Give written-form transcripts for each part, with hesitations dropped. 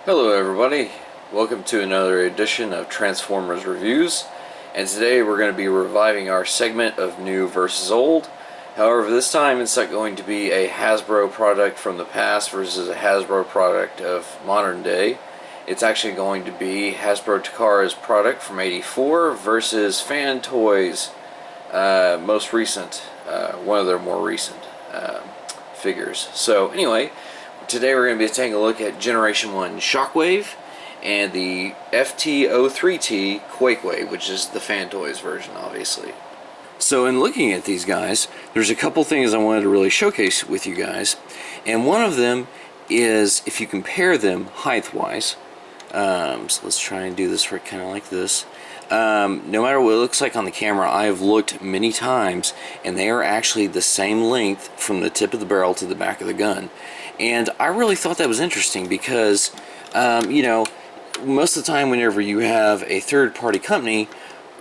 Hello everybody, welcome to another edition of Transformers Reviews, and today we're going to be reviving our segment of New versus Old. However, this time it's not going to be a Hasbro product from the past versus a Hasbro product of modern day. It's actually going to be Hasbro Takara's product from '84 versus Fan Toys' most recent, one of their more recent figures. So anyway, today we're going to be taking a look at Generation 1 Shockwave and the FT03T Quakewave, which is the Fan Toys version, obviously. So in looking at these guys, there's a couple things I wanted to really showcase with you guys. And one of them is if you compare them height-wise. So let's try and do this for kind of like this. No matter what it looks like on the camera, I have looked many times, and they are actually the same length from the tip of the barrel to the back of the gun. And I really thought that was interesting because, you know, most of the time whenever you have a third-party company,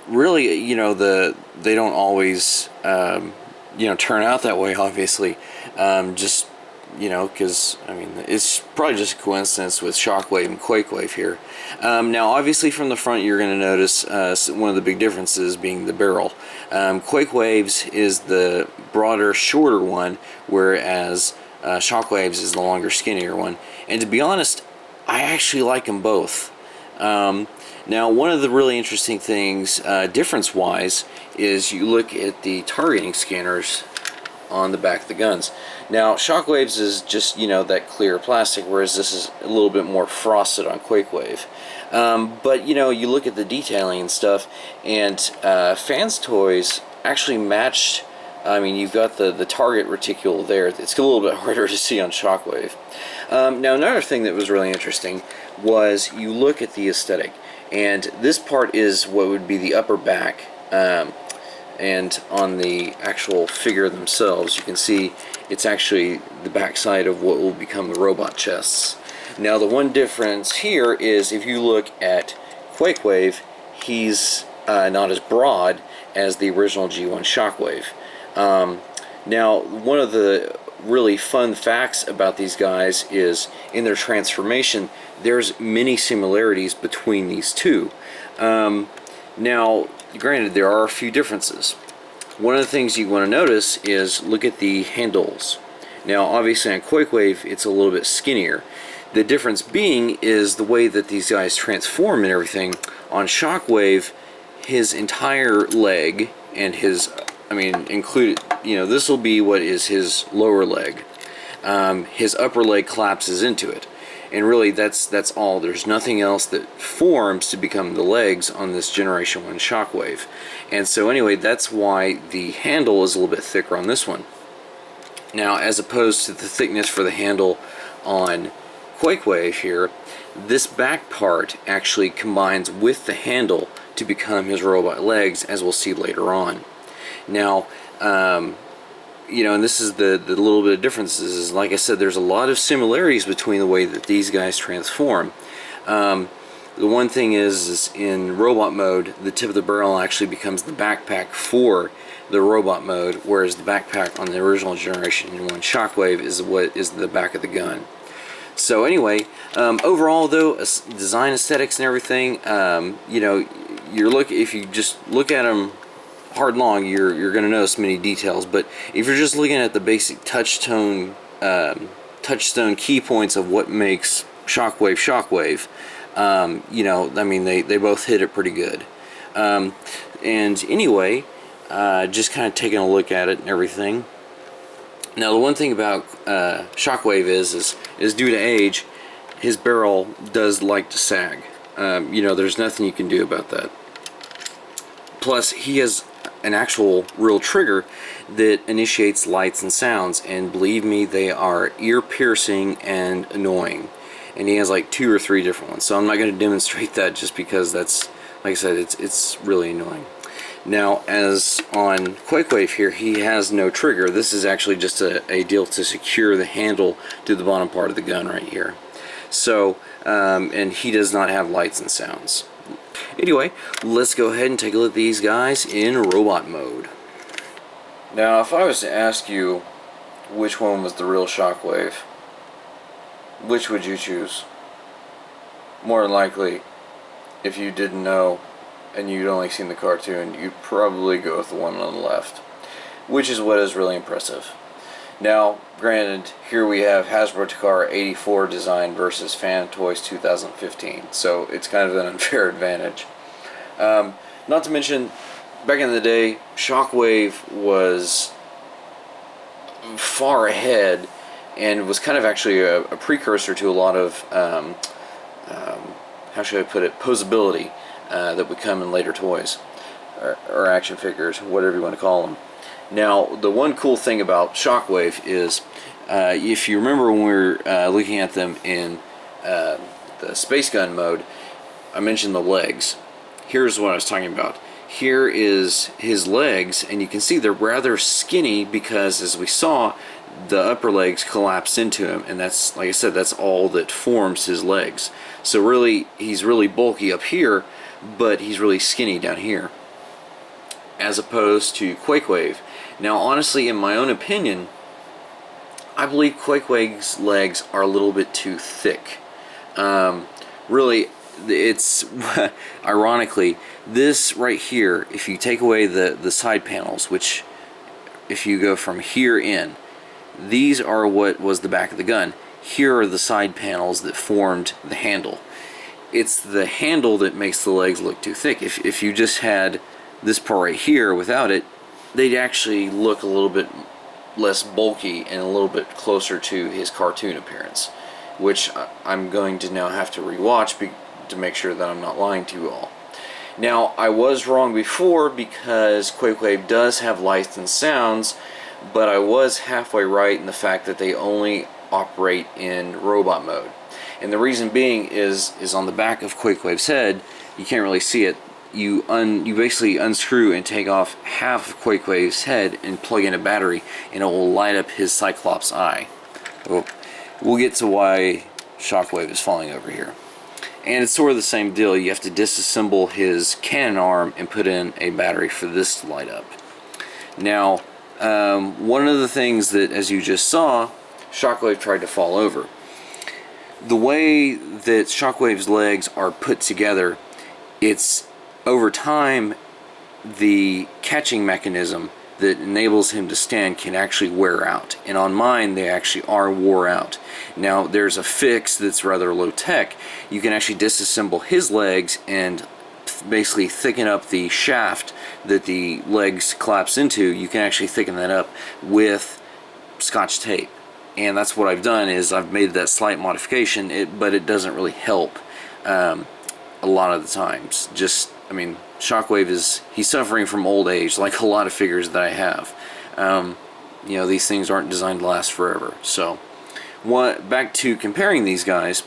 really, you know, they don't always, you know, turn out that way, obviously. Just, you know, because, I mean, it's probably just a coincidence with Shockwave and Quakewave here. Now, obviously, from the front, you're going to notice one of the big differences being the barrel. Quakewave's is the broader, shorter one, whereas Shockwave's is the longer, skinnier one. And to be honest, I actually like them both. Now, one of the really interesting things, difference-wise, is you look at the targeting scanners on the back of the guns. Now, Shockwave's is just, you know, that clear plastic, whereas this is a little bit more frosted on Quakewave. But, you know, you look at the detailing and stuff, and Fans Toys actually matched. I mean, you've got the target reticule there. It's a little bit harder to see on Shockwave. Now, another thing that was really interesting was you look at the aesthetic, and this part is what would be the upper back. And on the actual figure themselves, you can see it's actually the backside of what will become the robot chests. Now, the one difference here is if you look at Quakewave, he's not as broad as the original G1 Shockwave. Now, one of the really fun facts about these guys is in their transformation, there's many similarities between these two. Now, granted, there are a few differences. One of the things you want to notice is look at the handles. Now, obviously on Quakewave, it's a little bit skinnier. The difference being is the way that these guys transform and everything. On Shockwave, his entire leg and his, I mean, included, you know, this will be what is his lower leg. His upper leg collapses into it. And really, that's all. There's nothing else that forms to become the legs on this Generation 1 Shockwave. And so anyway, that's why the handle is a little bit thicker on this one. Now, as opposed to the thickness for the handle on Quakewave here, this back part actually combines with the handle to become his robot legs, as we'll see later on. Now, you know, and this is the little bit of differences, is like I said, there's a lot of similarities between the way that these guys transform. The one thing is in robot mode, the tip of the barrel actually becomes the backpack for the robot mode, whereas the backpack on the original Generation 1 Shockwave is what is the back of the gun. So anyway, overall though, design aesthetics and everything, you know, if you just look at them hard and long, you're going to notice many details. But if you're just looking at the basic touchstone key points of what makes Shockwave, you know, I mean, they both hit it pretty good. And anyway, just kind of taking a look at it and everything. Now, the one thing about Shockwave is due to age, his barrel does like to sag. You know, there's nothing you can do about that. Plus, he has an actual real trigger that initiates lights and sounds, and believe me, they are ear-piercing and annoying. And he has like 2 or 3 different ones, so I'm not going to demonstrate that just because that's, like I said, it's really annoying. Now, as on Quakewave here, he has no trigger. This is actually just a deal to secure the handle to the bottom part of the gun right here. So, and he does not have lights and sounds. Anyway, let's go ahead and take a look at these guys in robot mode. Now, if I was to ask you which one was the real Shockwave, which would you choose? more than likely, if you didn't know and you'd only seen the cartoon, you'd probably go with the one on the left, which is what is really impressive. Now, granted, here we have Hasbro Takara 84 design versus Fan Toys 2015, so it's kind of an unfair advantage. Not to mention, back in the day, Shockwave was far ahead and was kind of actually a precursor to a lot of, how should I put it, posability that would come in later toys, or action figures, whatever you want to call them. Now, the one cool thing about Shockwave is, if you remember when we were looking at them in the Space Gun mode, I mentioned the legs. Here's what I was talking about. Here is his legs, and you can see they're rather skinny because, as we saw, the upper legs collapse into him, and that's, like I said, that's all that forms his legs. So really, he's really bulky up here, but he's really skinny down here, as opposed to Quakewave. Now, honestly, in my own opinion, I believe Quakewave's legs are a little bit too thick. Really, it's ironically, this right here, if you take away the side panels, which if you go from here in, these are what was the back of the gun. Here are the side panels that formed the handle. It's the handle that makes the legs look too thick. If you just had this part right here without it, they'd actually look a little bit less bulky and a little bit closer to his cartoon appearance, which I'm going to now have to rewatch to make sure that I'm not lying to you all. Now, I was wrong before because Quakewave does have lights and sounds, but I was halfway right in the fact that they only operate in robot mode. And the reason being is on the back of Quakewave's head, you can't really see it. You basically unscrew and take off half of Quakewave's head and plug in a battery, and it will light up his Cyclops eye. We'll get to why Shockwave is falling over here. And it's sort of the same deal. You have to disassemble his cannon arm and put in a battery for this to light up. Now, one of the things that, as you just saw, Shockwave tried to fall over. The way that Shockwave's legs are put together, it's over time, the catching mechanism that enables him to stand can actually wear out. And on mine, they actually are wore out. Now, there's a fix that's rather low tech. You can actually disassemble his legs and basically thicken up the shaft that the legs collapse into. You can actually thicken that up with Scotch tape. And that's what I've done, is I've made that slight modification, but it doesn't really help a lot of the times. Just, I mean, Shockwave he's suffering from old age, like a lot of figures that I have. You know, these things aren't designed to last forever. So, back to comparing these guys,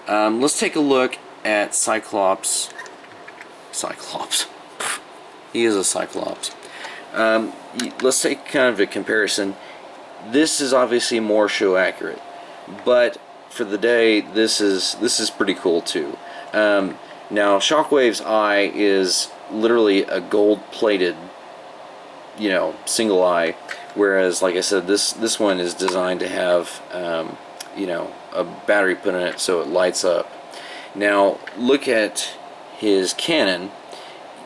let's take a look at Cyclops. He is a Cyclops. Let's take kind of a comparison. This is obviously more show accurate, but for the day, this is pretty cool too. Now, Shockwave's eye is literally a gold-plated, you know, single eye, whereas, like I said, this one is designed to have, you know, a battery put in it so it lights up. Now, look at his cannon.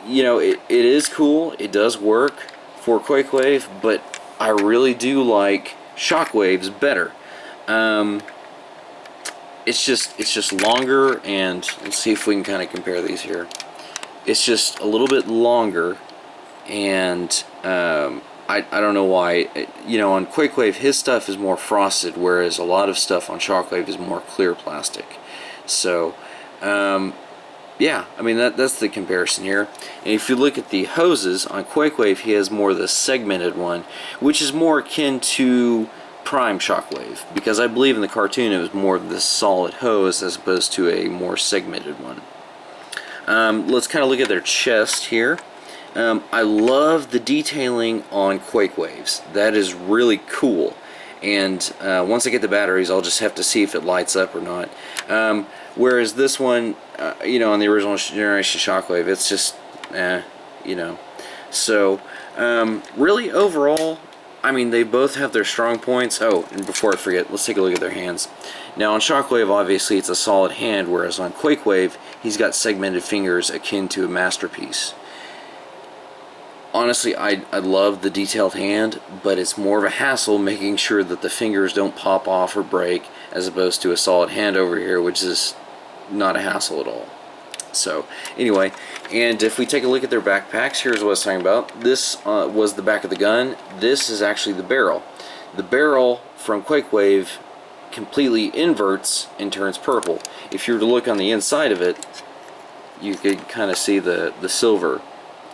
You know, it is cool. It does work for Quakewave, but I really do like Shockwave's better. It's just longer, and let's see if we can kind of compare these here. It's just a little bit longer, and I don't know why. You know, on Quakewave, his stuff is more frosted, whereas a lot of stuff on Shockwave is more clear plastic. So, yeah, I mean, that's the comparison here. And if you look at the hoses, on Quakewave, he has more of the segmented one, which is more akin to Prime Shockwave, because I believe in the cartoon it was more of this solid hose as opposed to a more segmented one. Let's kind of look at their chest here. I love the detailing on Quakewaves. That is really cool. And once I get the batteries, I'll just have to see if it lights up or not. Whereas this one, you know, on the original generation Shockwave, it's just, you know. So, really, overall, I mean, they both have their strong points. Oh, and before I forget, let's take a look at their hands. Now, on Shockwave, obviously, it's a solid hand, whereas on Quakewave, he's got segmented fingers akin to a masterpiece. Honestly, I love the detailed hand, but it's more of a hassle making sure that the fingers don't pop off or break, as opposed to a solid hand over here, which is not a hassle at all. So, anyway, and if we take a look at their backpacks, here's what I was talking about. This was the back of the gun. This is actually the barrel. The barrel from Quakewave completely inverts and turns purple. If you were to look on the inside of it, you could kind of see the silver.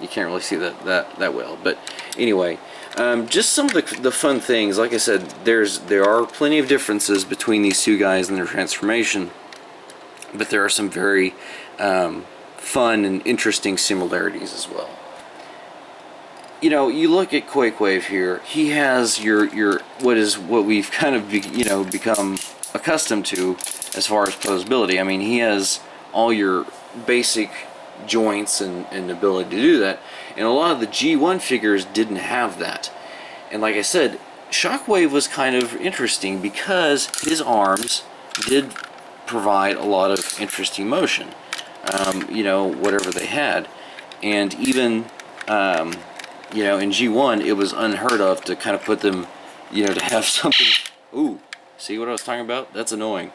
You can't really see that well, but anyway, just some of the fun things. Like I said, there are plenty of differences between these two guys and their transformation, but there are some very fun and interesting similarities as well. You know, you look at Quakewave here. He has your what we've kind of become accustomed to as far as posability. I mean, he has all your basic joints and ability to do that, and a lot of the G1 figures didn't have that. And like I said, Shockwave was kind of interesting because his arms did provide a lot of interesting motion, you know, whatever they had. And even you know, in G1 it was unheard of to kind of put them, you know, to have something. Ooh, see what I was talking about? That's annoying,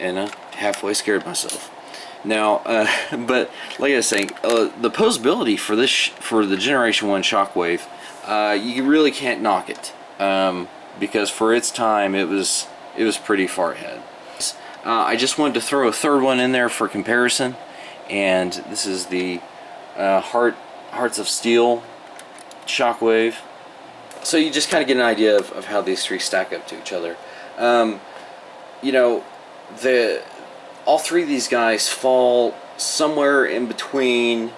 and halfway scared myself. Now, but like I was saying, the posability for for the Generation 1 Shockwave, you really can't knock it, because for its time it was pretty far ahead. I just wanted to throw a third one in there for comparison, and this is the Hearts of Steel Shockwave. So you just kind of get an idea of how these three stack up to each other. You know, all three of these guys fall somewhere in between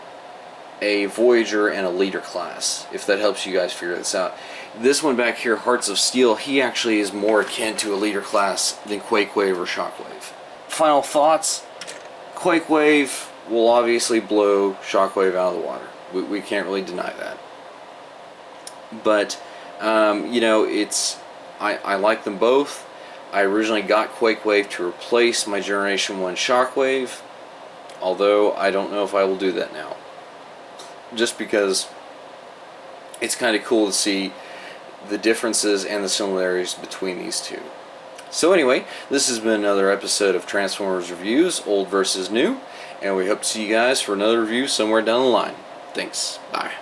a Voyager and a Leader class, if that helps you guys figure this out. This one back here, Hearts of Steel, he actually is more akin to a Leader class than Quakewave or Shockwave. Final thoughts: Quakewave will obviously blow Shockwave out of the water. We can't really deny that. But, you know, I like them both. I originally got Quakewave to replace my Generation 1 Shockwave, although I don't know if I will do that now. Just because it's kind of cool to see the differences and the similarities between these two. So anyway, this has been another episode of Transformers Reviews, old versus new, and we hope to see you guys for another review somewhere down the line. Thanks. Bye.